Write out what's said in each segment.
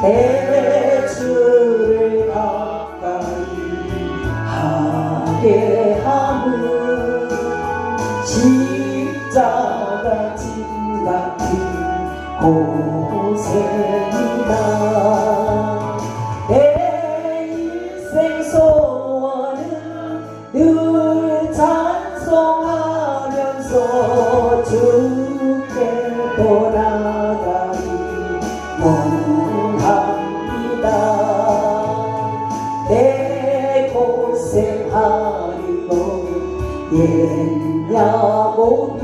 내 주를 가까이 하게 함은 십자가 진 같은 고생이다. 내 인생 소원은 늘 찬송하면서 주께 돌아가기 원합니다. 내 고생하는 것 옛야고비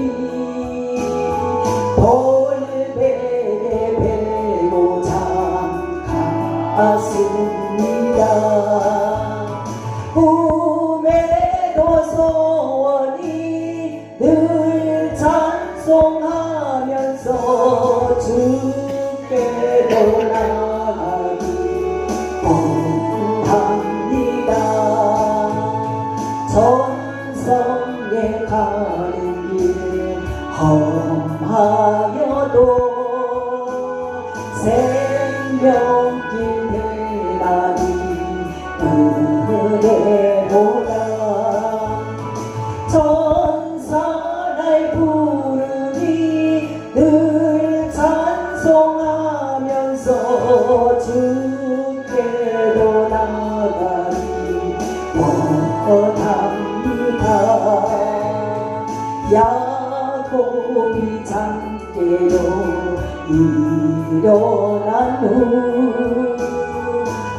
돌베개 베고 잠갔습니다. 꿈에도 소원이 늘 찬송하면서 주께 돌아가기 원합니다. 전성에 가는 길 험하여도 생명길 대나니 은혜보다 천사날 부르니 늘 찬송하면서 주께로 나가니 원합니다. 야곱이 잠깨로 일어난 후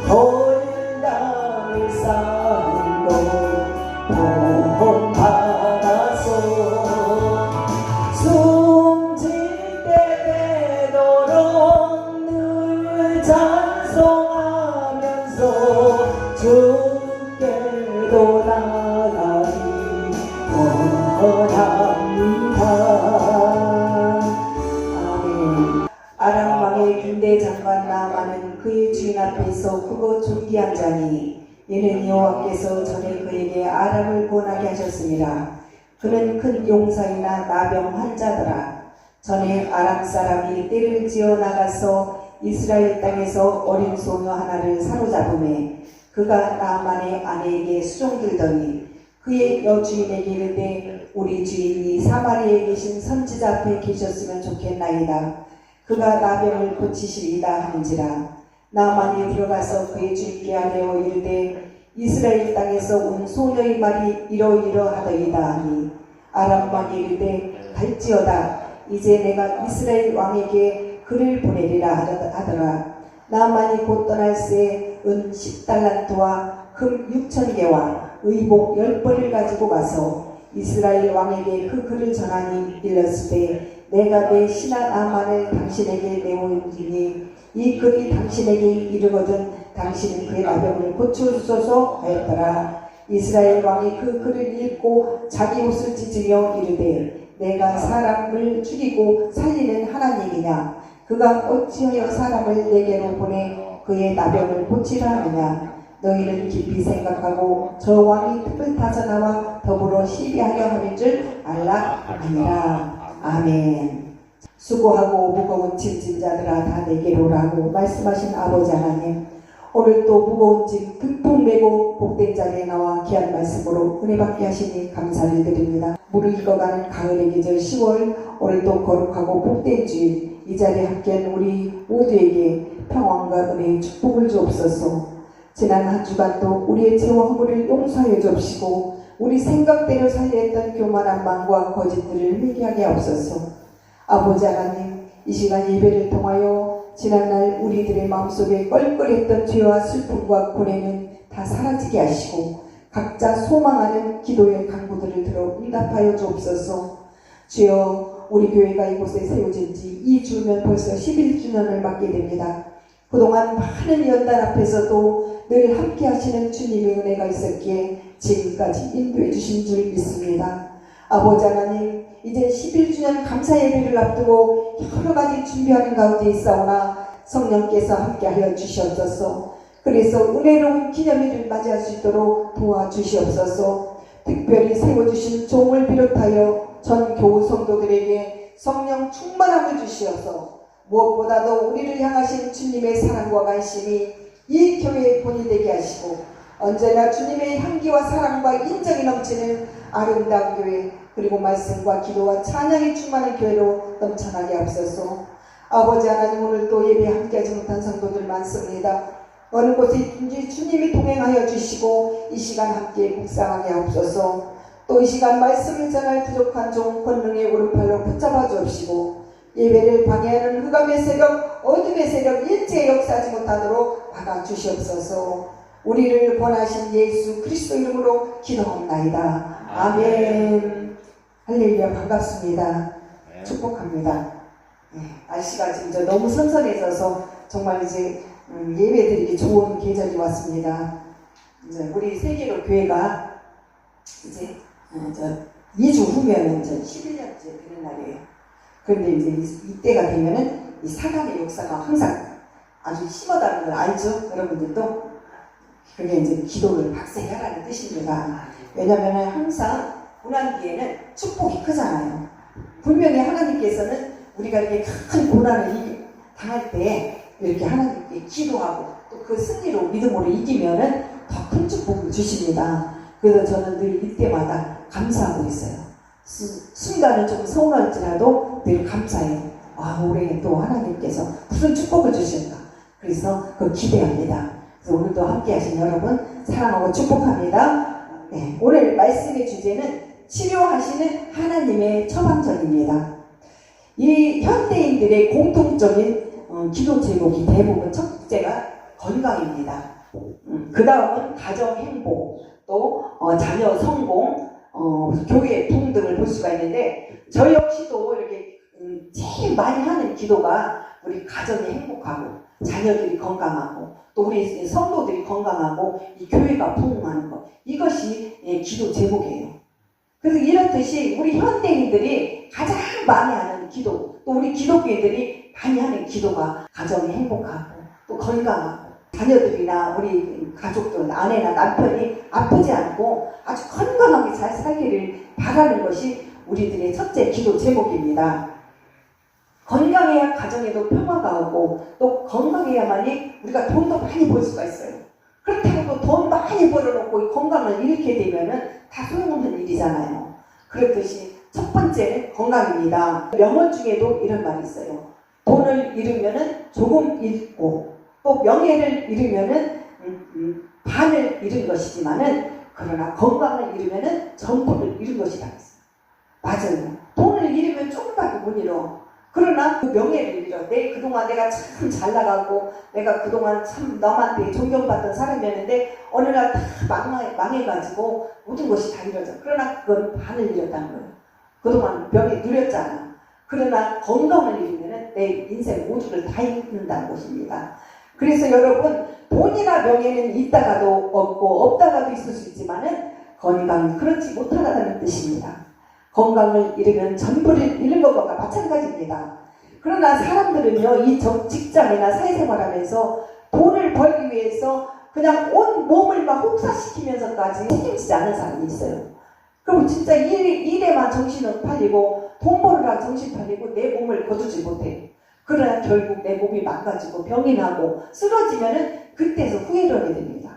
돌담을 쌓은 것 본받아서 숨질 때 되도록 늘 찬송하면서 주께로 나가니 원합니다. 아람 왕의 군대 장관 나아만은 그의 주인 앞에서 크고 존귀한 자니 이는 여호와께서 전에 그에게 아람을 구원하게 하셨습니다. 그는 큰 용사이나 나병 환자더라. 전에 아람 사람이 떼를 지어 나가서 이스라엘 땅에서 어린 소녀 하나를 사로잡음에 그가 나아만의 아내에게 수종들더니 그의 여주인에게 이르되 우리 주인이 사마리아에 계신 선지자 앞에 계셨으면 좋겠나이다. 그가 나병을 고치시리이다 하는지라. 나아만이 들어가서 그의 주인께 아뢰어 이르되 이스라엘 땅에서 온 소녀의 말이 이러이러하더이다 하니 아람 왕이 이르되 갈지어다. 이제 내가 이스라엘 왕에게 그를 보내리라 하더라. 나아만이 곧 떠날새 은 10달란트와 금 6,000개와 의복 10벌을 가지고 가서 이스라엘 왕에게 그 글을 전하니 일렀으되 내가 내 신하 나만을 당신에게 내오리니 이 글이 당신에게 이르거든 당신은 그의 나병을 고쳐주소서 하였더라. 이스라엘 왕이 그 글을 읽고 자기 옷을 찢으며 이르되 내가 사람을 죽이고 살리는 하나님이냐? 그가 어찌하여 사람을 내게로 보내 그의 나병을 고치라 하느냐? 너희는 깊이 생각하고 저 왕이 틈을 타서 나와 더불어 시비하려 하는 줄 알라 아니라. 아멘. 수고하고 무거운 짐진 자들아 다 내게로 오라고 말씀하신 아버지 하나님, 오늘 또 무거운 짐 듬뿍 메고 복된 자리에 나와 귀한 말씀으로 은혜 받게 하시니 감사를 드립니다. 무르익어가는 가을의 계절 10월, 오늘도 거룩하고 복된 주일 이 자리에 함께한 우리 모두에게 평안과 은혜의 축복을 주옵소서. 지난 한 주간도 우리의 죄와 허물을 용서하여 주옵시고 우리 생각대로 살려 했던 교만한 마음과 거짓들을 회개하게 하옵소서. 아버지 하나님, 이 시간 예배를 통하여 지난날 우리들의 마음속에 껄껄했던 죄와 슬픔과 고뇌는 다 사라지게 하시고 각자 소망하는 기도의 간구들을 들어 응답하여 주옵소서. 주여, 우리 교회가 이곳에 세워진 지 2주면 벌써 11주년을 맞게 됩니다. 그동안 많은 연단 앞에서도 늘 함께 하시는 주님의 은혜가 있었기에 지금까지 인도해 주신 줄 믿습니다. 아버지 하나님, 이제 11주년 감사 예배를 앞두고 여러 가지 준비하는 가운데 있사오나 성령께서 함께하여 주시옵소서. 그래서 은혜로운 기념일을 맞이할 수 있도록 도와주시옵소서. 특별히 세워주신 종을 비롯하여 전 교우 성도들에게 성령 충만함을 주시어서 무엇보다도 우리를 향하신 주님의 사랑과 관심이 이 교회의 본이 되게 하시고 언제나 주님의 향기와 사랑과 인정이 넘치는 아름다운 교회, 그리고 말씀과 기도와 찬양이 충만한 교회로 넘쳐나게 하옵소서. 아버지 하나님, 오늘 또 예배 함께하지 못한 성도들 많습니다. 어느 곳에 있든지 주님이 동행하여 주시고 이 시간 함께 묵상하게 하옵소서. 또 이 시간 말씀을 전할 부족한 종 권능의 오른팔로 붙잡아 주옵시고 예배를 방해하는 흑암의 세력, 어둠의 세력 일체에 역사하지 못하도록 막아 주시옵소서. 우리를 권하신 예수 그리스도 이름으로 기도합나이다. 아멘. 할렐루야. 반갑습니다. 축복합니다. 날씨가 지금 너무 선선해져서 정말 이제 예배드리기 좋은 계절이 왔습니다. 이제 우리 세계로 교회가 이제 2주 후면은 11년째 되는 날이에요. 그런데 이제 이때가 되면은 이 사단의 역사가 항상 아주 심하다는 걸 알죠? 여러분들도? 그게 이제 기도를 박세게 하라는 뜻입니다. 왜냐면은 항상 고난기에는 축복이 크잖아요. 분명히 하나님께서는 우리가 이렇게 큰 고난을 당할 때 이렇게 하나님께 기도하고 또 그 승리로 믿음으로 이기면은 더 큰 축복을 주십니다. 그래서 저는 늘 이때마다 감사하고 있어요. 순간은 조금 서운할지라도 늘 감사해요. 올해 또 하나님께서 무슨 축복을 주실까. 그래서 그걸 기대합니다. 그래서 오늘도 함께 하신 여러분 사랑하고 축복합니다. 네, 오늘 말씀의 주제는 치료하시는 하나님의 처방전입니다. 이 현대인들의 공통적인 기도 제목이 대부분 첫째가 건강입니다. 그 다음은 가정 행복, 또 자녀 성공, 교회 부흥 등을 볼 수가 있는데 저 역시도 이렇게 제일 많이 하는 기도가 우리 가정이 행복하고 자녀들이 건강하고 또 우리 성도들이 건강하고 이 교회가 부흥하는 것, 이것이 기도 제목이에요. 그래서 이렇듯이 우리 현대인들이 가장 많이 하는 기도, 또 우리 기독교인들이 많이 하는 기도가 가정이 행복하고 또 건강하고 자녀들이나 우리 가족들, 아내나 남편이 아프지 않고 아주 건강하게 잘 살기를 바라는 것이 우리들의 첫째 기도 제목입니다. 건강해야 가정에도 평화가 오고 또 건강해야만이 우리가 돈도 많이 벌 수가 있어요. 그렇다고 또 돈 많이 벌어놓고 건강을 잃게 되면은 다 소용없는 일이잖아요. 그렇듯이 첫 번째는 건강입니다. 명언 중에도 이런 말이 있어요. 돈을 잃으면은 조금 잃고 또 명예를 잃으면은 반을 잃은 것이지만은 그러나 건강을 잃으면은 전부를 잃은 것이라고 했어요. 맞아요. 돈을 잃으면 조금밖에 못 잃어. 그러나 그 명예를 잃어. 그동안 내가 참 잘 나가고 내가 그동안 참 남한테 존경받던 사람이었는데 어느 날 다 망해가지고 모든 것이 다 잃어져. 그러나 그건 반을 잃었다는 거예요. 그동안 명예 누렸잖아. 그러나 건강을 잃으면 내 인생 모두를 다 잃는다는 것입니다. 그래서 여러분, 돈이나 명예는 있다가도 없고 없다가도 있을 수 있지만은 건강이 그렇지 못하다는 뜻입니다. 건강을 잃으면 전부를 잃는 것과 마찬가지입니다. 그러나 사람들은요, 이 직장이나 사회생활하면서 돈을 벌기 위해서 그냥 온 몸을 막 혹사시키면서까지 책임지지 않는 사람이 있어요. 그럼 진짜 일에만 정신은 팔리고 돈 벌으라 정신 팔리고 내 몸을 거두지 못해. 그러나 결국 내 몸이 망가지고 병이 나고 쓰러지면은 그때서 후회를 하게 됩니다.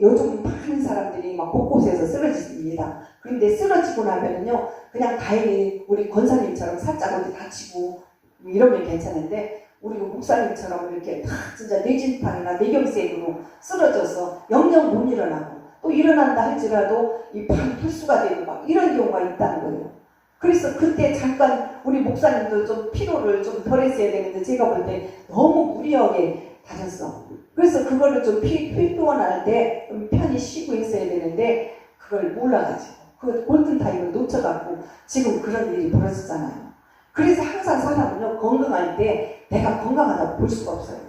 요즘 많은 사람들이 막 곳곳에서 쓰러집니다. 그런데 쓰러지고 나면은요, 그냥 다행히 우리 권사님처럼 살짝 어디 다치고 이러면 괜찮은데, 우리 목사님처럼 이렇게 다 진짜 뇌진탕이나 뇌경색으로 쓰러져서 영영 못 일어나고 또 일어난다 할지라도 이 반 필수가 되고 막 이런 경우가 있다는 거예요. 그래서 그때 잠깐 우리 목사님도 좀 피로를 좀 덜했어야 되는데 제가 볼 때 너무 무리하게 다녔어. 그래서 그거를 좀 피곤할 때 좀 편히 쉬고 있어야 되는데 그걸 몰라가지고 그 골든타임을 놓쳐갖고 지금 그런 일이 벌어졌잖아요. 그래서 항상 사람은요, 건강할 때 내가 건강하다고 볼 수가 없어요.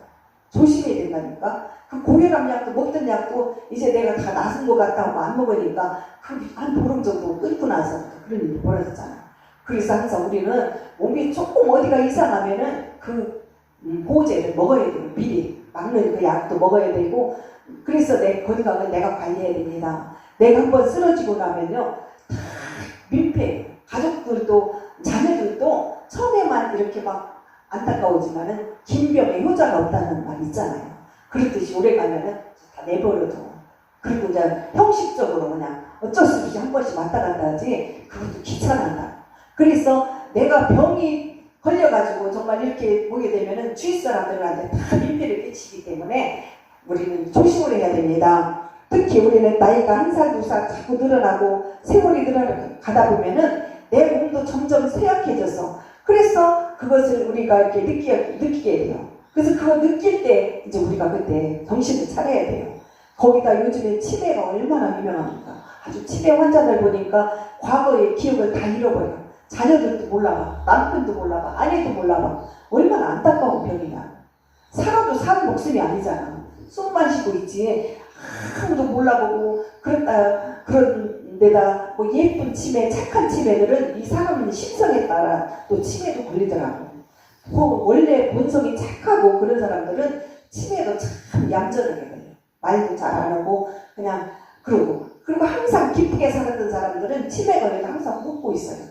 조심해야 된다니까. 그 고혈압 약도 먹던 약도 이제 내가 다 나선 것 같다고 안 먹으니까 한 보름 정도 끊고 나서 그런 일이 벌어졌잖아요. 그래서 항상 우리는 몸이 조금 어디가 이상하면은 그 보호제를 먹어야 돼요. 미리 막는 그 약도 먹어야 되고, 그래서 내 건강은 내가 관리해야 됩니다. 내가 한번 쓰러지고 나면요, 다 민폐, 가족들도 자녀들도 처음에만 이렇게 막 안타까우지만은 긴 병에 효자가 없다는 말 있잖아요. 그렇듯이 오래 가면은 다 내버려둬. 그리고 이제 형식적으로 그냥 어쩔 수 없이 한 번씩 왔다 갔다 하지 그것도 귀찮았다. 그래서 내가 병이 걸려가지고 정말 이렇게 보게 되면은 주위 사람들한테 다 민폐를 끼치기 때문에 우리는 조심을 해야 됩니다. 특히 우리는 나이가 1살, 2살 자꾸 늘어나고 세월이 늘어가다 보면은 내 몸도 점점 쇠약해져서 그래서 그것을 우리가 이렇게 느끼게 돼요. 그래서 그거 느낄 때 이제 우리가 그때 정신을 차려야 돼요. 거기다 요즘에 치매가 얼마나 유명합니까? 아주 치매 환자들 보니까 과거의 기억을 다 잃어버려요. 자녀들도 몰라봐, 남편도 몰라봐, 아내도 몰라봐. 얼마나 안타까운 병이냐. 살아도 사는 목숨이 아니잖아. 숨만 쉬고 있지 아무도 몰라보고 그런 데다 뭐 예쁜 치매, 착한 치매들은 이 사람의 심성에 따라 또 치매도 걸리더라고. 원래 본성이 착하고 그런 사람들은 치매도 참 얌전하게 걸려요. 말도 잘 안 하고 그냥 그리고 항상 기쁘게 살았던 사람들은 치매 걸려도 항상 웃고 있어요.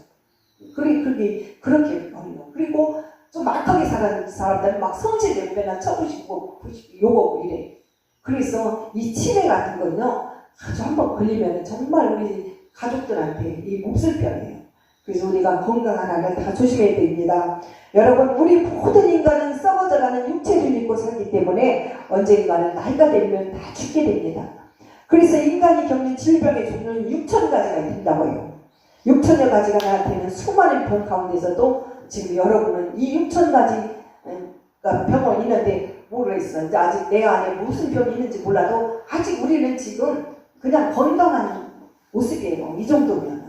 그렇게 걸려. 그리고 좀 막하게 살았던 사람들은 막 성질 내고 쳐부시고 욕하고 이래. 그래서 이 치매 같은 거는요, 아주 한번 걸리면 정말 우리 가족들한테 이 몹쓸 병이에요. 그래서 우리가 건강한 하나를 다 조심해야 됩니다. 여러분, 우리 모든 인간은 썩어져가는 육체를 입고 살기 때문에 언젠가는 나이가 되면 다 죽게 됩니다. 그래서 인간이 겪는 질병의 종류는 6,000가지가 된다고 해요. 6,000여 가지가 나한테는 수많은 병 가운데서도 지금 여러분은 이 6,000가지 병원이 있는데 모르겠어. 이제 아직 내 안에 무슨 병이 있는지 몰라도 아직 우리는 지금 그냥 건강한 모습이에요. 이 정도면.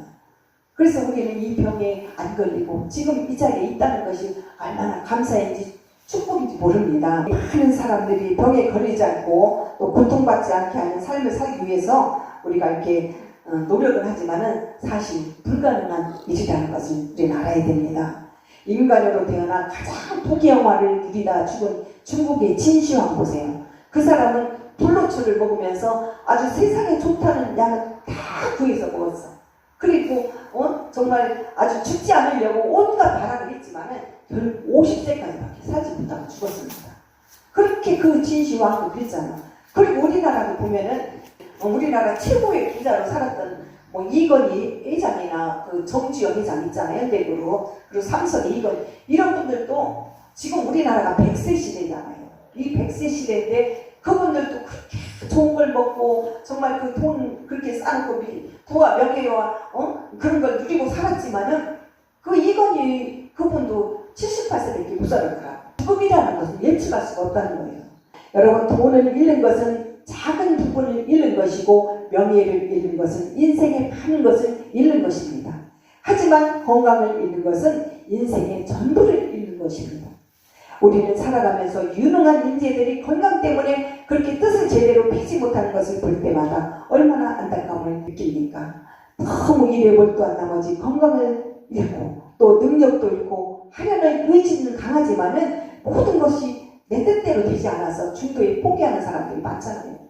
그래서 우리는 이 병에 안 걸리고 지금 이 자리에 있다는 것이 얼마나 감사인지 축복인지 모릅니다. 많은 사람들이 병에 걸리지 않고 또 고통받지 않게 하는 삶을 살기 위해서 우리가 이렇게 노력을 하지만은 사실 불가능한 일이라는 것을 우리는 알아야 됩니다. 인간으로 태어나 가장 부귀영화를 누리다 죽은 중국의 진시황 보세요. 그 사람은 불로초를 먹으면서 아주 세상에 좋다는 약을 다 구해서 먹었어. 그리고 정말 아주 죽지 않으려고 온갖 발악을 했지만은 결국 50세까지밖에 살지 못하고 죽었습니다. 그렇게 그 진시황도 그랬잖아. 그리고 우리나라도 보면은 우리나라 최고의 부자로 살았던 이건희 회장이나 그 정주영 회장 있잖아요. 현대그룹 그리고 삼성의 이건희 이런 분들도 지금 우리나라가 100세 시대잖아요. 이 100세 시대인데 그분들도 그렇게 좋은 걸 먹고 정말 그 돈 그렇게 쌓고 부와 명예와 그런 걸 누리고 살았지만은 그 이건희 그분도 78세밖에 못 살았더라. 죽음이라는 것은 예측할 수가 없다는 거예요. 여러분, 돈을 잃는 것은 작은 부분을 잃는 것이고 명예를 잃는 것은 인생의 많은 것을 잃는 것입니다. 하지만 건강을 잃는 것은 인생의 전부를 잃는 것입니다. 우리는 살아가면서 유능한 인재들이 건강 때문에 그렇게 뜻을 제대로 피지 못하는 것을 볼 때마다 얼마나 안타까움을 느낍니까? 너무 일에 몰두한 나머지 건강을 잃고 또 능력도 잃고 하려는 의지는 강하지만은 모든 것이 내 뜻대로 되지 않아서 중도에 포기하는 사람들이 많잖아요.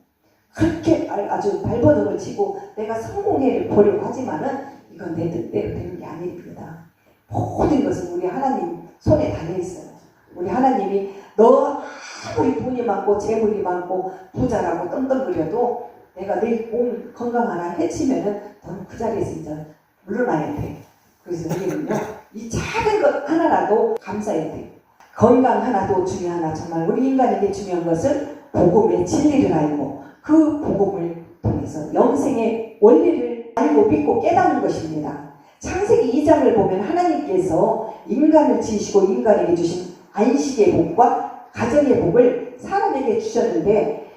그렇게 아주 발버둥을 치고 내가 성공해 보려고 하지만은 이건 내 뜻대로 되는 게 아닙니다. 모든 것은 우리 하나님 손에 달려 있어요. 우리 하나님이 너 아무리 돈이 많고 재물이 많고 부자라고 떵떵거려도 내가 내 몸 건강 하나 해치면은 너는 그 자리에서 이제 물러나야 돼. 그래서 우리는요 이 작은 것 하나라도 감사해야 돼. 건강 하나도 중요하나 정말 우리 인간에게 중요한 것은 복음의 진리를 알고 그 복음을 통해서 영생의 원리를 알고 믿고 깨닫는 것입니다. 창세기 2장을 보면 하나님께서 인간을 지으시고 인간에게 주신 안식의 복과 가정의 복을 사람에게 주셨는데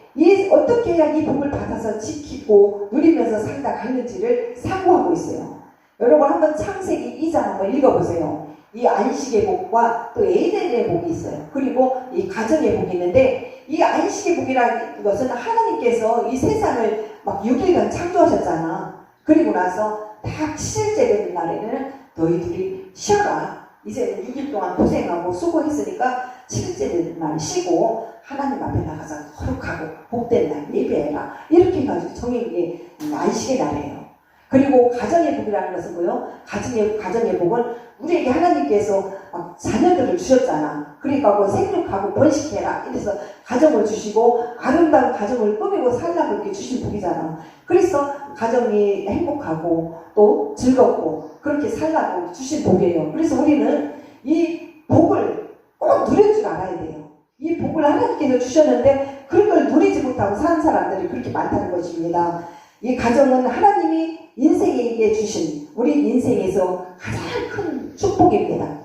어떻게 해야 이 복을 받아서 지키고 누리면서 살다 가는지를 사고하고 있어요. 여러분 한번 창세기 2장 한번 읽어보세요. 이 안식의 복과 또 에덴의 복이 있어요. 그리고 이 가정의 복이 있는데 이 안식의 복이라는 것은 하나님께서 이 세상을 막 6일간 창조하셨잖아. 그리고 나서 딱 7일째 되는 날에는 너희들이 쉬어라. 이제 6일 동안 고생하고 수고했으니까 7일째 되는 날 쉬고 하나님 앞에 나가서 거룩하고 복된 날 예배해라. 이렇게 해가지고 정해진 게 안식의 날이에요. 그리고 가정의 복이라는 것은 뭐요? 가정의 복은 우리에게 하나님께서 막 자녀들을 주셨잖아. 그러니까 뭐 생육하고 번식해라 이래서 가정을 주시고 아름다운 가정을 꾸미고 살라고 이렇게 주신 복이잖아. 그래서 가정이 행복하고 또 즐겁고 그렇게 살라고 주신 복이에요. 그래서 우리는 이 복을 꼭 누릴 줄 알아야 돼요. 이 복을 하나님께서 주셨는데 그런 걸 누리지 못하고 사는 사람들이 그렇게 많다는 것입니다. 이 가정은 하나님이 인생에게 주신 우리 인생에서 가장 큰 축복입니다.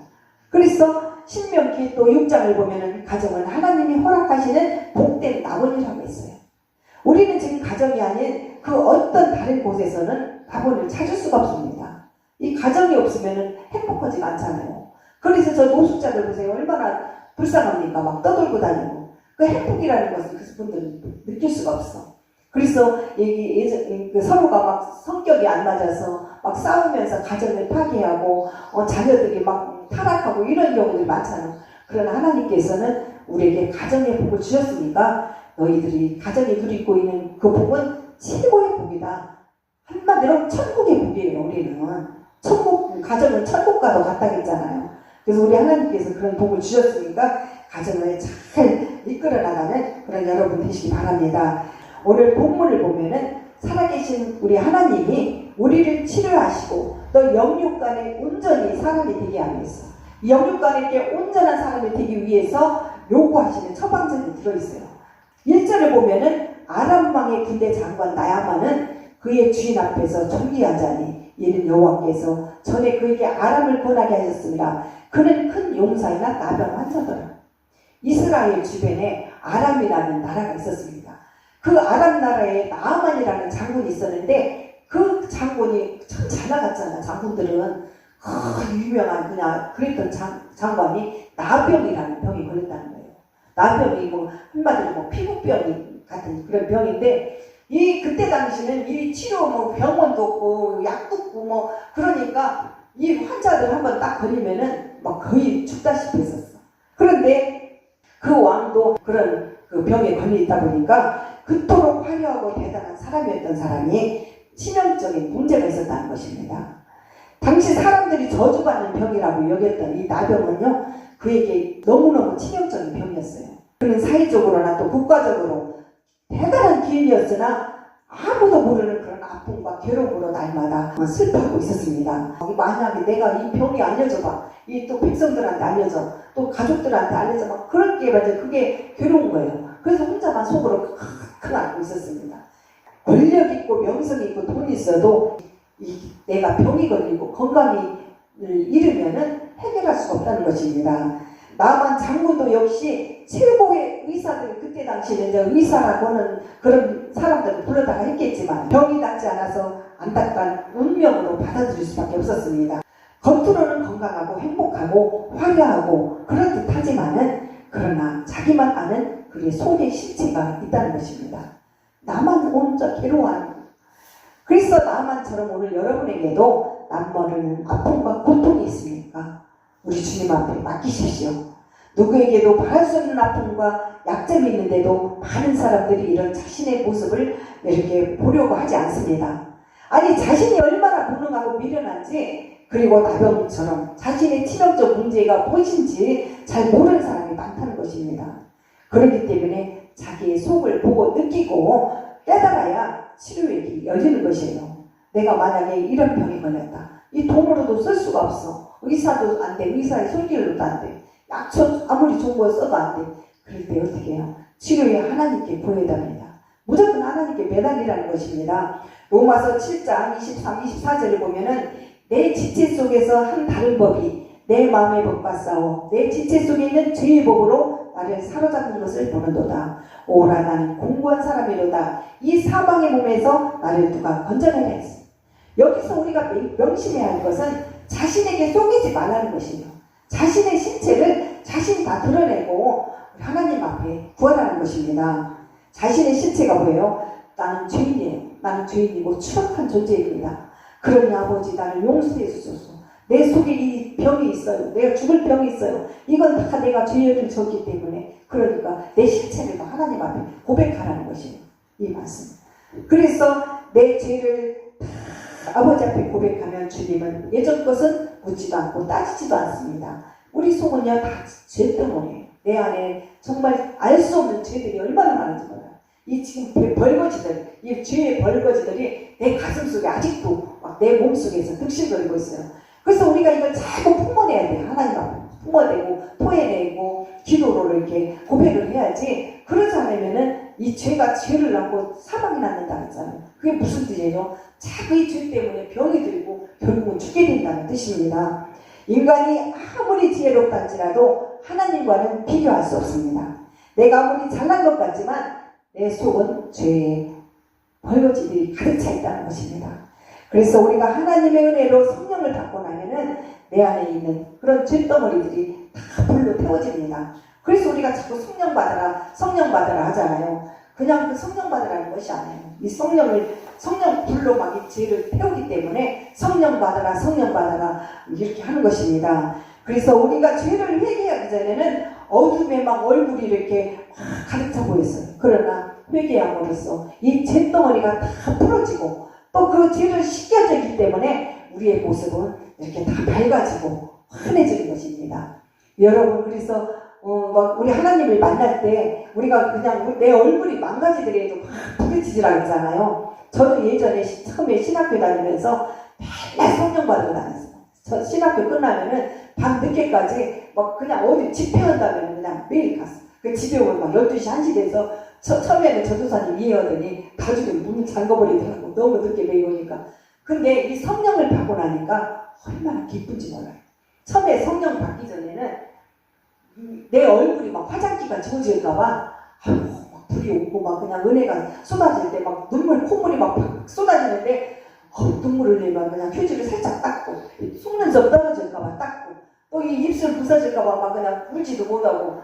그래서 신명기 또 6장을 보면은 가정은 하나님이 허락하시는 복된 낙원이라고 했어요. 우리는 지금 가정이 아닌 그 어떤 다른 곳에서는 낙원을 찾을 수가 없습니다. 이 가정이 없으면은 행복하지가 않잖아요. 그래서 저 노숙자들 보세요. 얼마나 불쌍합니까? 막 떠돌고 다니고. 그 행복이라는 것을 그분들은 느낄 수가 없어. 그래서 서로가 막 성격이 안 맞아서 막 싸우면서 가정을 파괴하고 자녀들이 막 타락하고 이런 경우들이 많잖아요. 그러나 하나님께서는 우리에게 가정의 복을 주셨으니까 너희들이 가정에 누리고 있는 그 복은 최고의 복이다. 한마디로 천국의 복이에요. 우리는 천국, 가정은 천국과도 같다겠잖아요. 그래서 우리 하나님께서 그런 복을 주셨으니까 가정을 잘 이끌어 나가는 그런 여러분 되시기 바랍니다. 오늘 본문을 보면은 살아계신 우리 하나님이 우리를 치료하시고 또 영육간에 온전히 사람이 되게 하기 위해서 이 영육간에 온전한 사람이 되기 위해서 요구하시는 처방전이 들어있어요. 1절을 보면은 아람 왕의 군대 장관 나야만은 그의 주인 앞에서 존귀하자니 이는 여호와께서 전에 그에게 아람을 권하게 하셨습니다. 그는 큰 용사이나 나병 환자더라. 이스라엘 주변에 아람이라는 나라가 있었습니다. 그 아람 나라에 나아만이라는 장군이 있었는데 그 장군이 참 잘 나갔잖아. 장군들은 유명한 그냥 그랬던 장관이 나병이라는 병이 걸렸다는 거예요. 나병이 뭐 한마디로 뭐 피부병이 같은 그런 병인데 그때 당시는 이 치료 뭐 병원도 없고 약도 없고 뭐 그러니까 이 환자들 한번 딱 걸리면은 막 거의 죽다시피 했었어. 그런데 그 왕도 그런 그 병에 걸려 있다 보니까 그토록 화려하고 대단한 사람이었던 사람이 치명적인 문제가 있었다는 것입니다. 당시 사람들이 저주받는 병이라고 여겼던 이 나병은요, 그에게 너무너무 치명적인 병이었어요. 그는 사회적으로나 또 국가적으로 대단한 기인이었으나 아무도 모르는 그런 아픔과 괴로움으로 날마다 슬퍼하고 있었습니다. 만약에 내가 이 병이 알려져봐, 이 또 백성들한테 알려져, 또 가족들한테 알려져, 막 그렇게 맞아 그게 괴로운 거예요. 그래서 혼자만 속으로 큰 앓고 있었습니다. 권력 있고 명성 있고 돈이 있어도 내가 병이 걸리고 건강을 잃으면은 해결할 수가 없다는 것입니다. 나만 장군도 역시 최고의 의사들, 그때 당시에는 이제 의사라고는 그런 사람들을 불러다가 했겠지만 병이 낫지 않아서 안타까운 운명으로 받아들일 수밖에 없었습니다. 겉으로는 건강하고 행복하고 화려하고 그런 듯 하지만은 그러나 자기만 아는 그의 속의 실체가 있다는 것입니다. 나만 혼자 괴로워하는. 그래서 나만처럼 오늘 여러분에게도 남모르는 아픔과 고통이 있습니까? 우리 주님 앞에 맡기십시오. 누구에게도 바랄 수 없는 아픔과 약점이 있는데도 많은 사람들이 이런 자신의 모습을 이렇게 보려고 하지 않습니다. 아니 자신이 얼마나 무능하고 미련한지 그리고 나병처럼 자신의 치명적 문제가 무엇인지 잘 모르는 사람이 많다는 것입니다. 그렇기 때문에 자기의 속을 보고 느끼고 깨달아야 치료의 길이 열리는 것이에요. 내가 만약에 이런 병이 걸렸다. 이 돈으로도 쓸 수가 없어. 의사도 안 돼. 의사의 손길로도 안 돼. 약초 아무리 좋은 거 써도 안 돼. 그럴 때 어떻게 해요? 치료에 하나님께 구해야 됩니다. 무조건 하나님께 매달리라는 것입니다. 로마서 7장 23, 24절을 보면은 내 지체 속에서 한 다른 법이 내 마음의 법과 싸워 내 지체 속에 있는 죄의 법으로 나를 사로잡는 것을 보는도다. 오라 나는 공고한 사람이로다. 이 사방의 몸에서 나를 누가 건져내라 했어. 여기서 우리가 명심해야 할 것은 자신에게 속이지 말라는 것이에요. 자신의 신체를 자신이 다 드러내고 하나님 앞에 구하라는 것입니다. 자신의 신체가 뭐예요? 나는 죄인이에요. 나는 죄인이고 추악한 존재입니다. 그러니 아버지 나를 용서해 주소서. 내 속에 이 병이 있어요. 내가 죽을 병이 있어요. 이건 다 내가 죄를 졌기 때문에 그러니까 내 실체를 하나님 앞에 고백하라는 것이에요. 이 말씀. 그래서 내 죄를 아버지 앞에 고백하면 주님은 예전 것은 묻지도 않고 따지지도 않습니다. 우리 속은요 다 죄덩어리예요. 내 안에 정말 알 수 없는 죄들이 얼마나 많은지 몰라요. 이 지금 벌거지들, 이 죄의 벌거지들이 내 가슴 속에 아직도 막 내 몸속에서 득실거리고 있어요. 그래서 우리가 이걸 자꾸 품어내야 돼요. 하나님 앞에 품어내고 토해내고 기도로 이렇게 고백을 해야지. 그러지 않으면은 이 죄가 죄를 낳고 사망이 낳는다 했잖아요. 그게 무슨 뜻이에요? 자꾸 이 죄 때문에 병이 들고 결국은 죽게 된다는 뜻입니다. 인간이 아무리 지혜롭다 할지라도 하나님과는 비교할 수 없습니다. 내가 아무리 잘난 것 같지만 내 속은 죄의 벌거지들이 가득 차 있다는 것입니다. 그래서 우리가 하나님의 은혜로 성령을 받고 나면은 내 안에 있는 그런 죄덩어리들이 다 불로 태워집니다. 그래서 우리가 자꾸 성령 받으라 하잖아요. 그냥 그 성령 받으라는 것이 아니에요. 이 성령 불로 막 이 죄를 태우기 때문에 성령 받아라 이렇게 하는 것입니다. 그래서 우리가 죄를 회개하기 전에는 어둠에 막 얼굴이 이렇게 가득 차 보였어요. 그러나 회개함으로써 이 죄덩어리가 다 풀어지고 또 그 죄를 씻겨지기 때문에 우리의 모습은 이렇게 다 밝아지고 환해지는 것입니다. 여러분, 그래서 막 우리 하나님을 만날 때 우리가 그냥 내 얼굴이 망가지더라도 부딪히질 않잖아요. 저도 예전에 처음에 신학교 다니면서 맨날 성령 받으러 다녔어요. 저 신학교 끝나면은 밤 늦게까지 막 그냥 어디 집회한다면 그냥 매일 갔어요. 그 집에 오면 막 12시, 1시 돼서 처음에는 전도사님 이해하더니 나중에 문을 잠궈버리더라고. 너무 늦게 매일 오니까. 근데 이 성령을 받고 나니까 얼마나 기쁜지 몰라요. 처음에 성령 받기 전에는 내 얼굴이 막 화장기가 지워질까봐 막 불이 오고 막 그냥 은혜가 쏟아질 때 막 콧물이 막 쏟아지는데 눈물을 흘리면 그냥 휴지를 살짝 닦고 속눈썹 떨어질까봐 닦고 또 이 입술 부서질까봐 막 그냥 울지도 못하고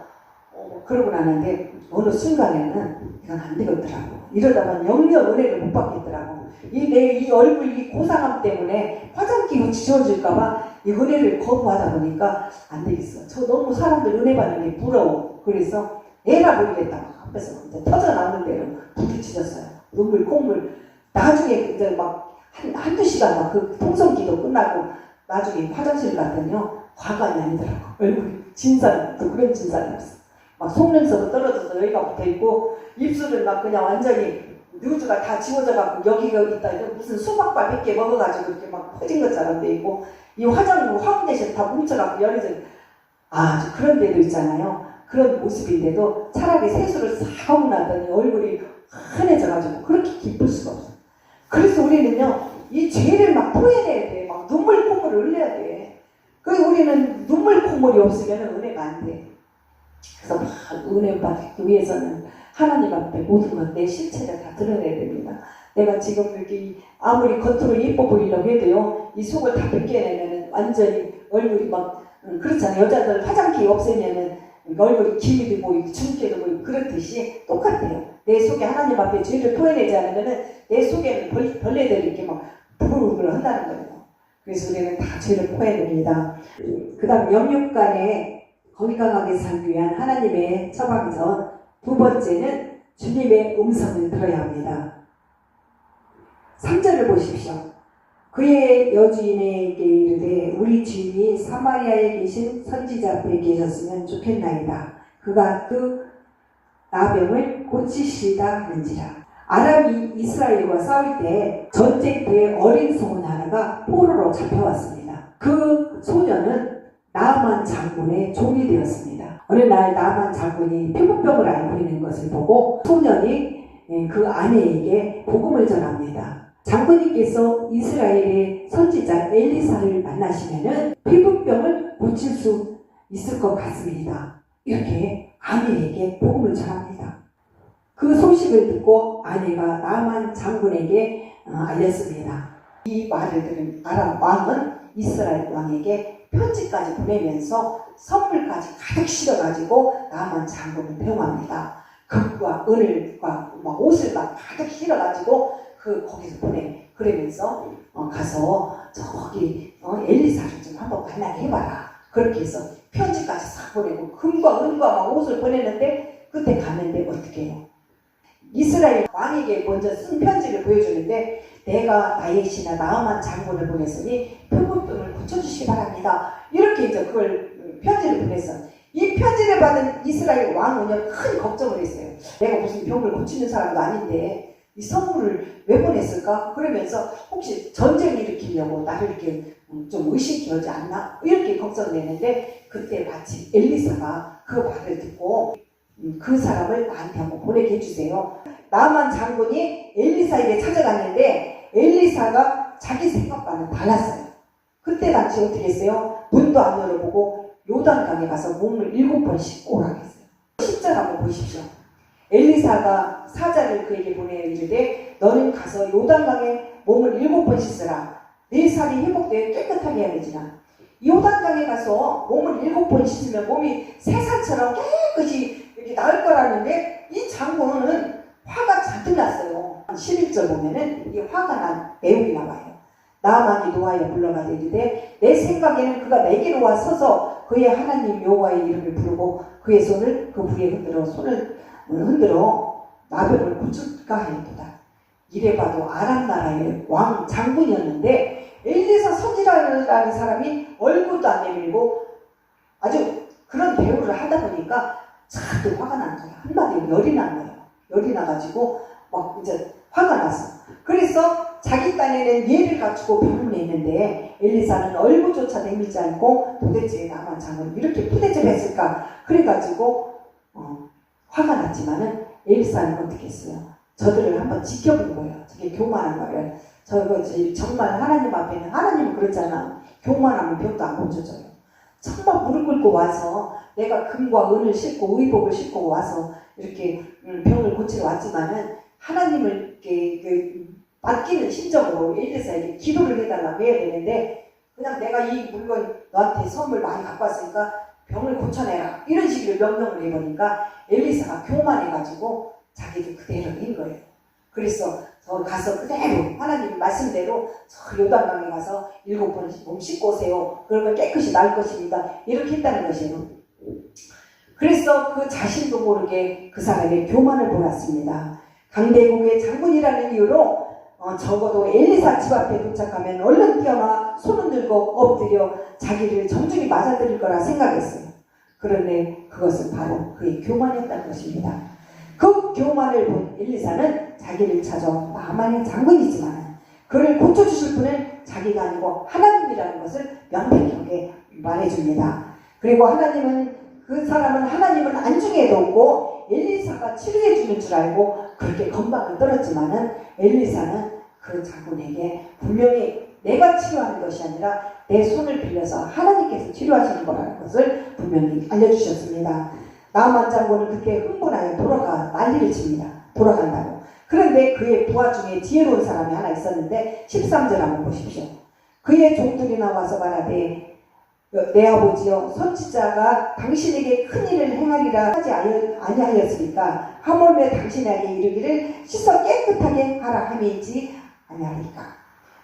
그러고 나는데 어느 순간에는 이건 안 되겠더라고. 이러다가 영영 은혜를 못 받겠더라고. 이 얼굴 이 고상함 때문에 화장기가 지워질까봐 이 은혜를 거부하다 보니까 안 되겠어. 저 너무 사람들 은혜 받는 게 부러워. 그래서 애라 보이겠다. 앞에서 이제 터져나오는 대로 부딪혔어요. 눈물, 콧물. 나중에 이제 막 한두 시간 막 그 통성기도 끝나고 나중에 화장실 갔더니요. 화관이 아니더라고. 얼굴이 진상, 또 그런 진상이었어. 막 속눈썹은 떨어져서 여기가 붙어있고 입술은 막 그냥 완전히 누즈가 다 지워져갖고 여기가 있다. 무슨 수박밥 100개 먹어가지고 이렇게 막 퍼진 것처럼 돼 있고 이 화장대신 다 뭉쳐갖고 열이져. 그런 데도 있잖아요. 그런 모습인데도 차라리 세수를 싹 하고 나더니 얼굴이 환해져가지고 그렇게 기쁠 수가 없어. 그래서 우리는요 이 죄를 막 토해내야 돼. 막 눈물 콧물을 흘려야 돼. 우리는 눈물 콧물이 없으면 은혜가 안 돼. 그래서 막 은혜 받기 위해서는 하나님 앞에 모든 것 내 실체를 다 드러내야 됩니다. 내가 지금 이렇게 아무리 겉으로 예뻐 보이려고 해도요 이 속을 다 벗겨내면 완전히 얼굴이 막 그렇잖아요. 여자들 화장기 없애면은 얼굴이 기미도 보이고 주름깨도 보이고 그렇듯이 똑같아요. 내 속에 하나님 앞에 죄를 토해내지 않으면은 내 속에는 벌레들이 이렇게 막 부글부글 한다는 거예요. 그래서 우리는 다 죄를 토해냅니다. 그 다음 영육간에 건강하게 살기 위한 하나님의 처방전 두 번째는 주님의 음성을 들어야 합니다. 3절을 보십시오. 그의 여주인에게 이르되 우리 주인이 사마리아에 계신 선지자 앞에 계셨으면 좋겠나이다. 그가 그 나병을 고치시다 하는지라. 아람이 이스라엘과 싸울 때 전쟁터에 어린 소년 하나가 포로로 잡혀왔습니다. 그 소년은 나아만 장군의 종이 되었습니다. 어느 날 나아만 장군이 피부병을 앓고 있는 것을 보고 소년이 그 아내에게 복음을 전합니다. 장군님께서 이스라엘의 선지자 엘리사를 만나시면은 피부병을 고칠 수 있을 것 같습니다. 이렇게 아내에게 복음을 전합니다. 그 소식을 듣고 아내가 나아만 장군에게 알렸습니다. 이 말을 들은 아람 왕은 이스라엘 왕에게 편지까지 보내면서 선물까지 가득 실어가지고 나아만 장군을 배웅합니다. 금과 은과 막 옷을 막 가득 실어가지고 거기서 보내. 그러면서 가서 저기 엘리사를 좀 한번 만나게 해봐라. 그렇게 해서 편지까지 싹 보내고 금과 은과 막 옷을 보내는데 그때 갔는데 어떻게 해요? 이스라엘 왕에게 먼저 쓴 편지를 보여주는데 내가 나의 신하 나아만 장군을 보냈으니 피부병을 고쳐주시기 바랍니다. 이렇게 이제 그걸 편지를 보냈어. 이 편지를 받은 이스라엘 왕은요 큰 걱정을 했어요. 내가 무슨 병을 고치는 사람도 아닌데 이 선물을 왜 보냈을까? 그러면서 혹시 전쟁을 일으키려고 나를 이렇게 좀 의심하지 않나? 이렇게 걱정되는데 그때 마침 엘리사가 그 말을 듣고 그 사람을 나한테 한번 보내게 해주세요. 나만 장군이 엘리사에게 찾아갔는데 엘리사가 자기 생각과는 달랐어요. 그때 당시 어떻게 했어요? 문도 안 열어보고 요단강에 가서 몸을 7번 씻고 오라고 했어요. 10절 한번 보십시오. 엘리사가 사자를 그에게 보내어 이르되 너는 가서 요단강에 몸을 7번 씻으라. 네 살이 회복되어 깨끗하게 해야 되지나. 요단강에 가서 몸을 7번 씻으면 몸이 새살처럼 깨끗이 이렇게 나을 거라는데 이 장군은 화가 잔뜩 났어요. 11절 보면은 이 화가 난 내용이 나와요. 나만이 노아에 불러가되 이르되 내 생각에는 그가 내게로 와 서서 그의 하나님 여호와의 이름을 부르고 그의 손을 그 부에 흔들어 나병을 고칠까 하였도다. 이래봐도 아람 나라의 왕 장군이었는데 엘리사 선지라는 사람이 얼굴도 안 내밀고 아주 그런 대우를 하다 보니까 차도 화가 난 거야. 한마디로 열이 난 거예요. 열이 나가지고 막 이제 화가 났어. 그래서 자기 딴에는 예를 갖추고 병을 냈는데 엘리사는 얼굴조차 내밀지 않고 도대체 나만 장군을 이렇게 푸대접했을까? 그래가지고 화가 났지만은 엘리사는 어떻게 했어요? 저들을 한번 지켜본 거예요. 저게 교만한 거를. 저거 정말 하나님 앞에는 하나님은 그렇잖아. 교만하면 병도 안 고쳐져요. 정말 무릎 꿇고 와서 내가 금과 은을 싣고 의복을 싣고 와서 이렇게 병을 고치러 왔지만은 하나님을 이렇게 맡기는 심정으로 엘리사에게 기도를 해달라고 해야 되는데 그냥 내가 이 물건 너한테 선물 많이 갖고 왔으니까 병을 고쳐내라 이런 식으로 명령을 해보니까 엘리사가 교만해가지고 자기도 그대로 한 거예요. 그래서 저 가서 그대로 하나님 말씀대로 저 요단강에 가서 7번 몸 씻고 오세요. 그러면 깨끗이 나을 것입니다. 이렇게 했다는 것이에요. 그래서 그 자신도 모르게 그 사람의 교만을 보았습니다. 강대국의 장군이라는 이유로 적어도 엘리사 집 앞에 도착하면 얼른 뛰어나 손을 들고 엎드려 자기를 정중히 맞아들일 거라 생각했어요. 그런데 그것은 바로 그의 교만이었다는 것입니다. 그 교만을 본 엘리사는 자기를 찾아 나만의 장군이지만 그를 고쳐주실 분은 자기가 아니고 하나님이라는 것을 명백하게 말해줍니다. 그리고 그 사람은 하나님은 안중에도 없고 엘리사가 치료해 주는 줄 알고 그렇게 건방을 떨었지만은 엘리사는 그 장군에게 분명히 내가 치료하는 것이 아니라 내 손을 빌려서 하나님께서 치료하시는 거라는 것을 분명히 알려주셨습니다. 나만 장군은 그때 흥분하여 난리를 칩니다. 돌아간다고. 그런데 그의 부하 중에 지혜로운 사람이 하나 있었는데 13절 한번 보십시오. 그의 종들이 나와서 말하되 내 아버지여 선지자가 당신에게 큰 일을 행하리라 하지 아니하였으니까 하물며 당신에게 이르기를 씻어 깨끗하게 하라 함이지 아니하리까.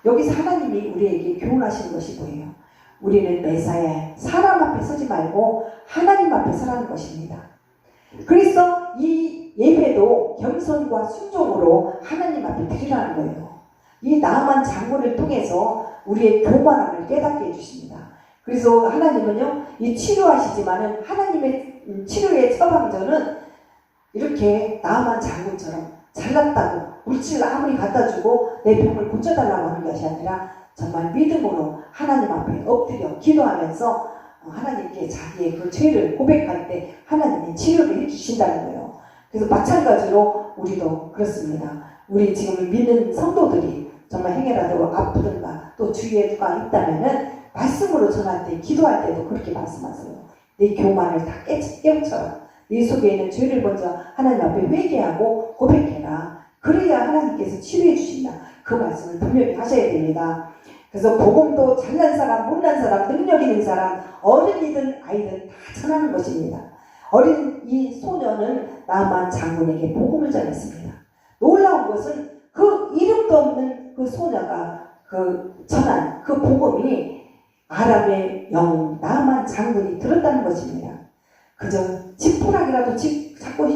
여기서 하나님이 우리에게 교훈하시는 것이 뭐예요? 우리는 매사에 사람 앞에 서지 말고 하나님 앞에 서라는 것입니다. 그래서 이 예배도 겸손과 순종으로 하나님 앞에 드리라는 거예요. 이 나만 장군을 통해서 우리의 교만함을 깨닫게 해주십니다. 그래서 하나님은요, 이 치료하시지만은 하나님의 치료의 처방전은 이렇게 나만 장군처럼 잘났다고 물질을 아무리 갖다주고 내 병을 고쳐달라고 하는 것이 아니라 정말 믿음으로 하나님 앞에 엎드려 기도하면서 하나님께 자기의 그 죄를 고백할 때 하나님이 치료를 해주신다는 거예요. 그래서 마찬가지로 우리도 그렇습니다. 우리 지금 믿는 성도들이 정말 행여라도 아프든가 또 주위에 누가 있다면은 말씀으로 전할 때 기도할 때도 그렇게 말씀하세요. 내 교만을 다 깨우쳐라. 네 속에 있는 죄를 먼저 하나님 앞에 회개하고 고백해라. 그래야 하나님께서 치료해 주신다. 그 말씀을 분명히 하셔야 됩니다. 그래서 복음도 잘난 사람, 못난 사람, 능력 있는 사람, 어른이든 아이든 다 전하는 것입니다. 어린 이 소녀는 나만 장군에게 복음을 전했습니다. 놀라운 것은 그 이름도 없는 그 소녀가 전한 그 복음이 아람의 영웅 나만 장군이 들었다는 것입니다. 그저 지푸라기라도 잡고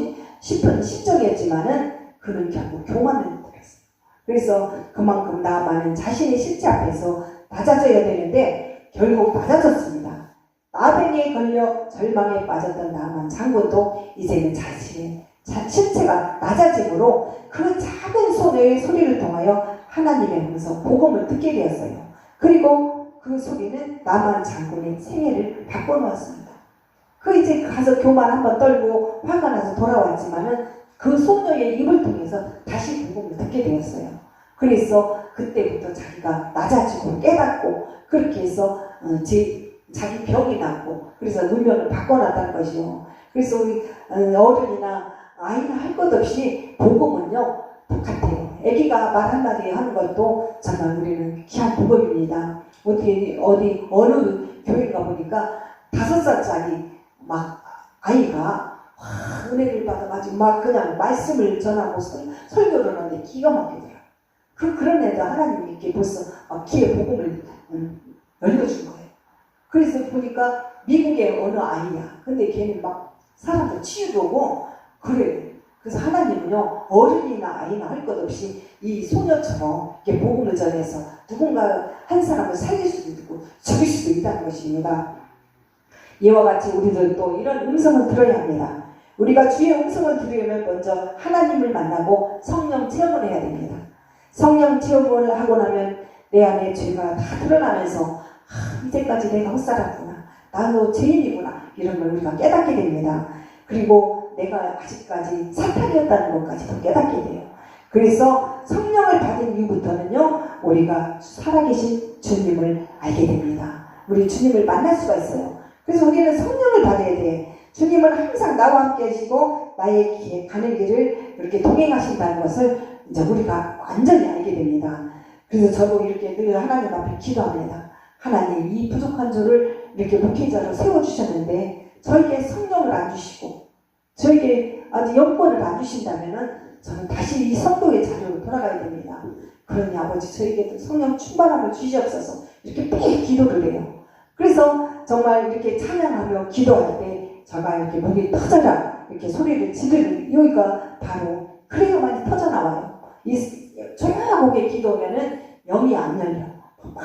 싶은 심정이었지만은 그는 결국 교만을 들었어요. 그래서 그만큼 나만은 자신의 실제 앞에서 낮아져야 되는데 결국 낮아졌습니다. 나병에 걸려 절망에 빠졌던 나만 장군도 이제는 자신의 신체가 낮아짐으로 그 작은 소녀의 소리를 통하여 하나님의 음성 복음을 듣게 되었어요. 그리고 그 소리는 나만 장군의 생애를 바꿔놓았습니다. 그 이제 가서 교만 한번 떨고 화가 나서 돌아왔지만은 그 소녀의 입을 통해서 다시 복음을 듣게 되었어요. 그래서 그때부터 자기가 낮아지고 깨닫고 그렇게 해서 자기 병이 낫고 그래서 누명을 바꿔놨다는 것이요. 그래서 우리 어른이나 아이나 할 것 없이 복음은요 똑같아요. 아기가 말 한마디 하는 것도 정말 우리는 귀한 복음입니다. 어느 교회가 보니까 5살짜리 막 아이가 은혜를 받아가지고 막 그냥 말씀을 전하고 설교를 하는데 기가 막히더라. 그런 애들 하나님이 이렇게 벌써 귀에 복음을 열려준 거예요. 그래서 보니까 미국의 어느 아이야. 근데 걔는 막 사람들 치유도 오고 그래. 그래서 하나님은요 어른이나 아이나 할 것 없이 이 소녀처럼 이렇게 복음을 전해서 누군가 한 사람을 살릴 수도 있고 죽일 수도 있다는 것입니다. 이와 같이 우리들도 이런 음성을 들어야 합니다. 우리가 주의 음성을 들으려면 먼저 하나님을 만나고 성령 체험을 해야 됩니다. 성령 체험을 하고 나면 내 안에 죄가 다 드러나면서 이제까지 내가 헛살았구나. 나도 죄인이구나. 이런 걸 우리가 깨닫게 됩니다. 그리고 내가 아직까지 사탄이었다는 것까지도 깨닫게 돼요. 그래서 성령을 받은 이후부터는요 우리가 살아계신 주님을 알게 됩니다. 우리 주님을 만날 수가 있어요. 그래서 우리는 성령을 받아야 돼. 주님은 항상 나와 함께 하시고 나의 가는 길을 이렇게 동행하신다는 것을 이제 우리가 완전히 알게 됩니다. 그래서 저도 이렇게 늘 하나님 앞에 기도합니다. 하나님 이 부족한 저를 이렇게 목회자로 세워주셨는데 저에게 성령을 안 주시고 저에게 아직 영권을 안 주신다면 저는 다시 이 성도의 자료로 돌아가야 됩니다. 그러니 아버지 저에게도 성령 충만함을 주시옵소서 이렇게 매일 기도를 해요. 그래서 정말 이렇게 찬양하며 기도할 때 제가 이렇게 목이 터져라 이렇게 소리를 지르는 여기가 바로 그래야만이 터져나와요. 이 조용하게 기도하면은 영이 안 열려. 막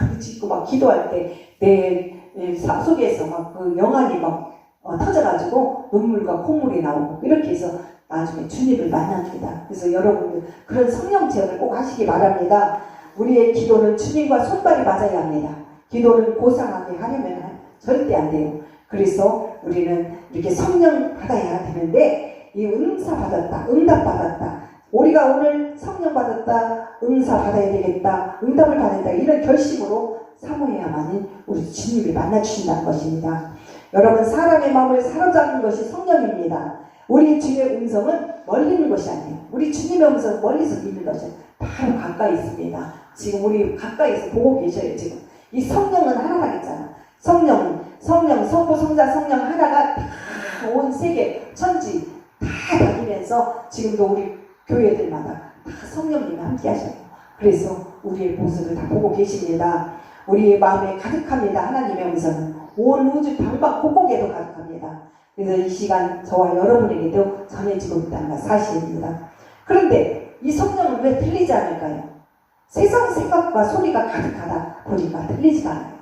부딪히고 막 기도할 때 내 속에서 막 그 영안이 막 터져가지고 눈물과 콧물이 나오고 이렇게 해서 나중에 주님을 만납니다. 그래서 여러분들 그런 성령 체험을 꼭 하시기 바랍니다. 우리의 기도는 주님과 손발이 맞아야 합니다. 기도는 고상하게 하려면 절대 안 돼요. 그래서 우리는 이렇게 성령 받아야 되는데 이 응사 받았다, 응답 받았다. 우리가 오늘 성령 받았다, 응사 받아야 되겠다, 응답을 받았다 이런 결심으로 사모해야만이 우리 주님을 만나주신다는 것입니다. 여러분 사람의 마음을 사로잡는 것이 성령입니다. 우리 주님의 음성은 멀리 있는 것이 아니에요. 우리 주님의 음성은 멀리서 있는 것이 바로 가까이 있습니다. 지금 우리 가까이서 보고 계셔요. 지금 이 성령은 하나라겠잖아. 성령, 성부, 성자, 성령 하나가 다 온 세계, 천지 다 다니면서 지금도 우리 교회들마다 다 성령님이 함께 하셔요. 그래서 우리의 모습을 다 보고 계십니다. 우리의 마음에 가득합니다. 하나님의 음성은 온 우주 방방곡곡에도 가득합니다. 그래서 이 시간 저와 여러분에게도 전해지고 있다는 건 사실입니다. 그런데 이 성령은 왜 들리지 않을까요? 세상 생각과 소리가 가득하다 보니까 들리지가 않아요.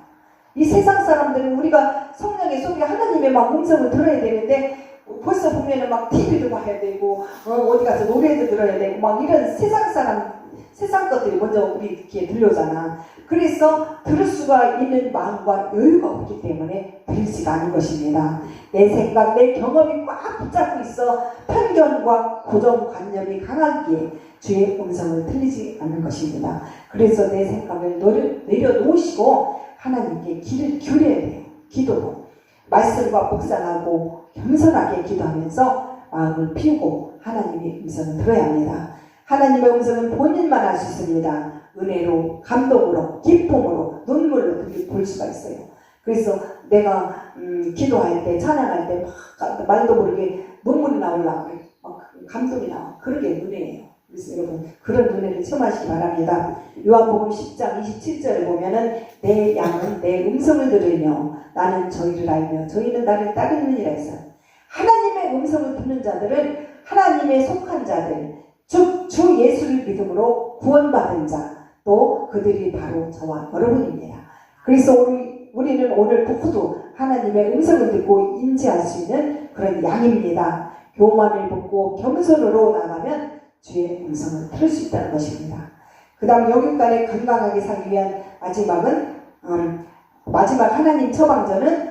이 세상 사람들은 우리가 성령의 소리 하나님의 막 음성을 들어야 되는데 벌써 보면은 막 TV도 봐야 되고 어디 가서 노래도 들어야 되고 막 이런 세상 것들이 먼저 우리 귀에 들려오잖아. 그래서 들을 수가 있는 마음과 여유가 없기 때문에 들리지가 않은 것입니다. 내 생각, 내 경험이 꽉 붙잡고 있어 편견과 고정관념이 강하기에 주의 음성을 들리지 않는 것입니다. 그래서 내 생각을 내려놓으시고 하나님께 귀를 기울여야 돼요. 기도로. 말씀과 묵상하고 겸손하게 기도하면서 마음을 피우고 하나님의 음성을 들어야 합니다. 하나님의 음성은 본인만 알 수 있습니다. 은혜로, 감동으로, 기쁨으로, 눈물로 볼 수가 있어요. 그래서 내가 기도할 때, 찬양할 때 막 말도 모르게 눈물이 나오려고 막 감동이 나와. 그러게 은혜예요. 그래서 여러분 그런 은혜를 체험하시기 바랍니다. 요한복음 10장 27절을 보면은 내 양은 내 음성을 들으며 나는 저희를 알며 저희는 나를 따르느니라 했어요. 하나님의 음성을 듣는 자들은 하나님의 속한 자들, 즉 주 예수를 믿음으로 구원받은 자, 또 그들이 바로 저와 여러분입니다. 그래서 우리는 오늘 모두 하나님의 음성을 듣고 인지할 수 있는 그런 양입니다. 교만을 벗고 겸손으로 나가면 주의 음성을 들을 수 있다는 것입니다. 그 다음 영육간에 건강하게 살기 위한 마지막 하나님 처방전은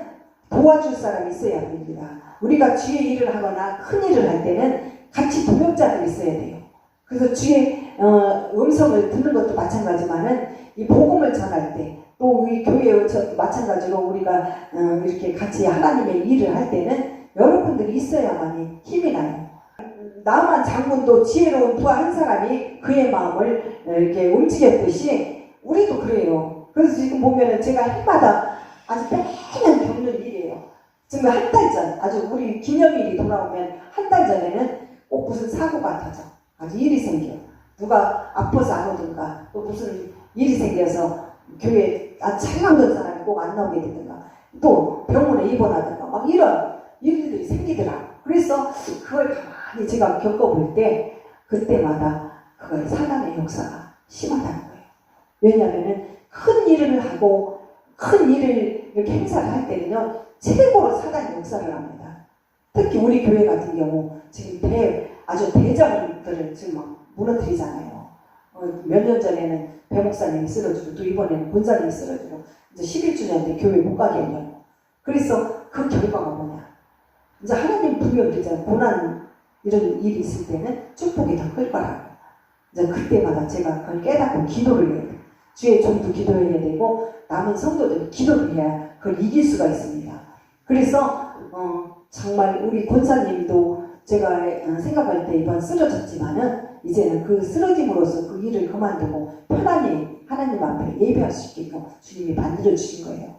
도와줄 사람이 있어야 됩니다. 우리가 주의 일을 하거나 큰 일을 할 때는 같이 동역자들이 있어야 돼요. 그래서 주의 음성을 듣는 것도 마찬가지만은 이 복음을 전할 때 또 우리 교회에 마찬가지로 우리가 이렇게 같이 하나님의 일을 할 때는 여러분들이 있어야만이 힘이 나요. 나만 장군도 지혜로운 부하 한 사람이 그의 마음을 이렇게 움직였듯이 우리도 그래요. 그래서 지금 보면은 제가 해마다 아주 매년 겪는 일이에요. 지금 한 달 전, 아주 우리 기념일이 돌아오면 한 달 전에는 꼭 무슨 사고가 터져. 아주 일이 생겨. 누가 아파서 안 오든가, 또 무슨 일이 생겨서 교회에 잘 나오던 사람이 꼭 안 나오게 되든가, 또 병원에 입원하든가, 막 이런 일들이 생기더라. 그래서 그걸 가만히 제가 겪어볼 때, 그때마다 그걸 사단의 역사가 심하다는 거예요. 왜냐하면은 큰 일을 하고, 큰 일을 이렇게 행사를 할 때는요, 최고로 사단의 역사를 합니다. 특히 우리 교회 같은 경우, 지금 아주 대장들을 지금 막 무너뜨리잖아요. 몇 년 전에는 배 목사님이 쓰러지고, 또 이번에는 본사님이 쓰러지고, 이제 11주년 때 교회 못 가게 하려고. 그래서 그 결과가 뭐냐. 이제 하나님 분명 그러잖아요. 고난, 이런 일이 있을 때는 축복이 더 클 거라고. 이제 그때마다 제가 그걸 깨닫고 기도를 해야 돼요. 주의 종도 기도해야 되고, 남은 성도들 기도를 해야 그걸 이길 수가 있습니다. 그래서, 정말 우리 권사님도 제가 생각할 때 이번 쓰러졌지만은, 이제는 그 쓰러짐으로써 그 일을 그만두고 편안히 하나님 앞에 예배할 수 있게끔 주님이 만들어 주신 거예요.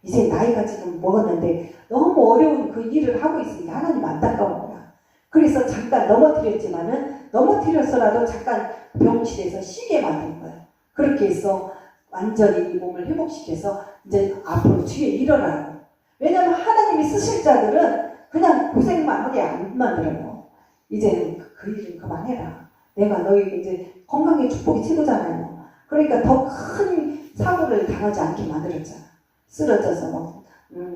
이제 나이가 지금 먹었는데 너무 어려운 그 일을 하고 있으니까 하나님 안타까운 거야. 그래서 잠깐 넘어뜨렸지만은 넘어뜨렸어라도 잠깐 병실에서 쉬게 만든 거예요. 그렇게 해서 완전히 이 몸을 회복시켜서 이제 앞으로 주에 일어나고. 왜냐하면 하나님이 쓰실 자들은 그냥 고생만 하게 안 만들어요. 이제는 그 일을 그만해라. 내가 너희에게 이제 건강의 축복이 최고잖아요. 그러니까 더 큰 사고를 당하지 않게 만들었잖아. 쓰러져서 막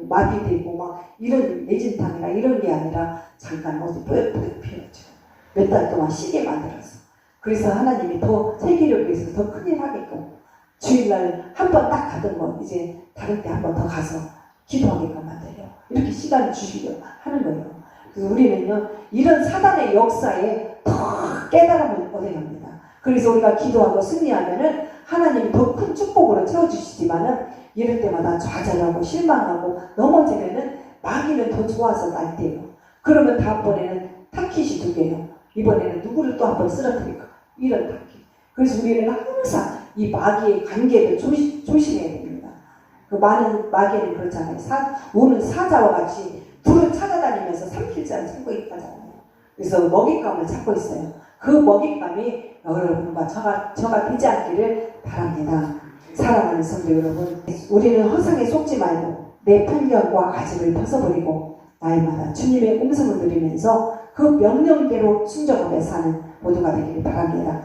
마비되고 막 이런 내진탕이나 이런 게 아니라 잠깐 어디 뿌옇뿌옇 피웠죠. 몇 달 동안 쉬게 만들었어. 그래서 하나님이 더 세계를 위해서 더 큰일 하게끔 주일날 한 번 딱 가던 거 이제 다른 때 한 번 더 가서 기도하게끔 만들어요. 이렇게 시간을 주시려 하는 거예요. 그래서 우리는요 이런 사단의 역사에 더 깨달음을 얻어야 합니다. 그래서 우리가 기도하고 승리하면은 하나님이 더 큰 축복으로 채워주시지만은 이럴 때마다 좌절하고 실망하고 넘어지면은 마귀는 더 좋아서 날때요. 그러면 다음번에는 타깃이 두 개요. 이번에는 누구를 또 한 번 쓰러뜨릴까? 이런 타깃. 그래서 우리는 항상 이 마귀의 관계를 조심해야 됩니다. 그 많은 마귀는 그렇잖아요. 우는 사자와 같이 불을 찾아다니면서 삼킬자를 찾고 있다잖아요. 그래서 먹잇감을 찾고 있어요. 그 먹잇감이 여러분과 저가 되지 않기를 바랍니다. 사랑하는 성도 여러분, 우리는 허상에 속지 말고 내 편견과 가집을 벗어버리고 날마다 주님의 음성을 들으면서 그 명령대로 순종하며 사는 모두가 되기를 바랍니다.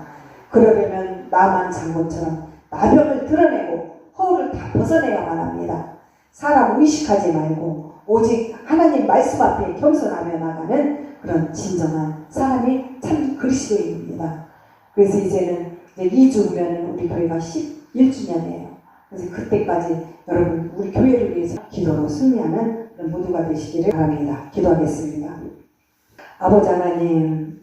그러려면 나만 장군처럼 나병을 드러내고 허울을 다 벗어내야만 합니다. 사람 의식하지 말고 오직 하나님 말씀 앞에 겸손하며 나가는 그런 진정한 사람이 참 그리스도인입니다. 그래서 이제는 2주 후면 우리 교회가 11주년이에요. 그래서 그때까지 여러분 우리 교회를 위해서 기도로 승리하는 그런 모두가 되시기를 바랍니다. 기도하겠습니다. 아버지 하나님,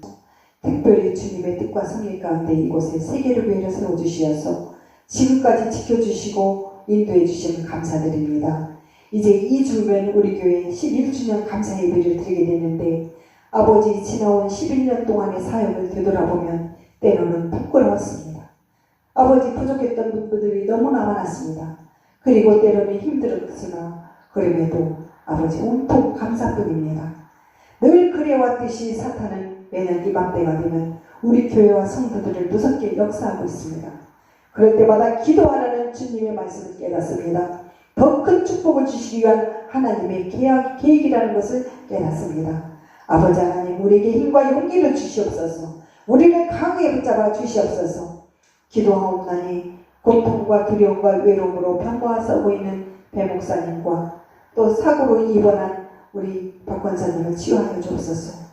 특별히 주님의 뜻과 성의 가운데 이곳에 세계를 교회를 세워주시어서 지금까지 지켜주시고 인도해 주시면 감사드립니다. 이제 2주 후면 우리 교회 11주년 감사 예배를 드리게 되는데 아버지 지나온 11년 동안의 사역을 되돌아보면 때로는 부끄러웠습니다. 아버지 부족했던 분들이 너무나 많았습니다. 그리고 때로는 힘들었으나 그럼에도 아버지 온통 감사뿐입니다. 늘 그래왔듯이 사탄은 매년 이맘때가 되면 우리 교회와 성도들을 무섭게 역사하고 있습니다. 그럴 때마다 기도하라는 주님의 말씀을 깨닫습니다. 더 큰 축복을 주시기 위한 하나님의 계획이라는 것을 깨닫습니다. 아버지 하나님, 우리에게 힘과 용기를 주시옵소서. 우리를 강하게 붙잡아 주시옵소서. 기도하옵나니 고통과 두려움과 외로움으로 병과 싸고 있는 배 목사님과 또 사고로 입원한 우리 박 권사님을 치유하여 주옵소서.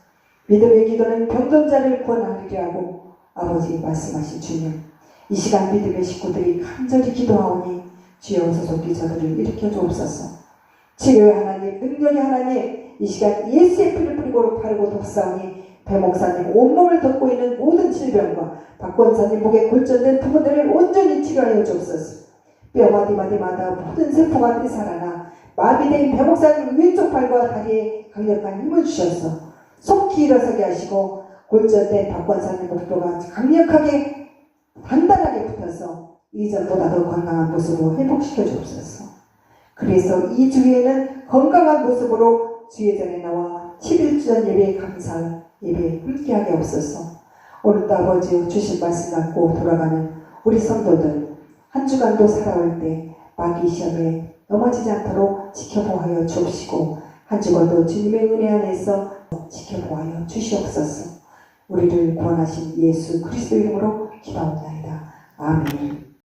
믿음의 기도는 병든 자를 구원하리라고 아버지 말씀하신 주님, 이 시간 믿음의 식구들이 간절히 기도하오니 주여 소속히 저들을 일으켜 주옵소서. 치료의 하나님, 능력의 하나님, 이 시간 예수의 피를 뿌리고 바르고 독사하니 배 목사님 온몸을 덮고 있는 모든 질병과 박 권사님 목에 골절된 부분들을 온전히 치료하여 주옵소서. 뼈 마디마디마다 모든 세포가 되살아나 마비된 배 목사님 왼쪽 팔과 다리에 강력한 힘을 주셔서 속히 일어서게 하시고 골절된 박 권사님 목뼈가 강력하게 단단하게 붙어서 이전보다 더 건강한 모습으로 회복시켜 주옵소서. 그래서 이 주에는 건강한 모습으로 주의 전에 나와 7일주전 예배 감사 예배 함께하게 없어서 오늘도 아버지 주신 말씀 갖고 돌아가는 우리 성도들 한 주간도 살아올 때 마귀 시험에 넘어지지 않도록 지켜보아여 주옵시고 한 주간도 주님의 은혜 안에서 지켜보아여 주시옵소서. 우리를 구원하신 예수 그리스도 이름으로 기도하옵나이다. 아멘.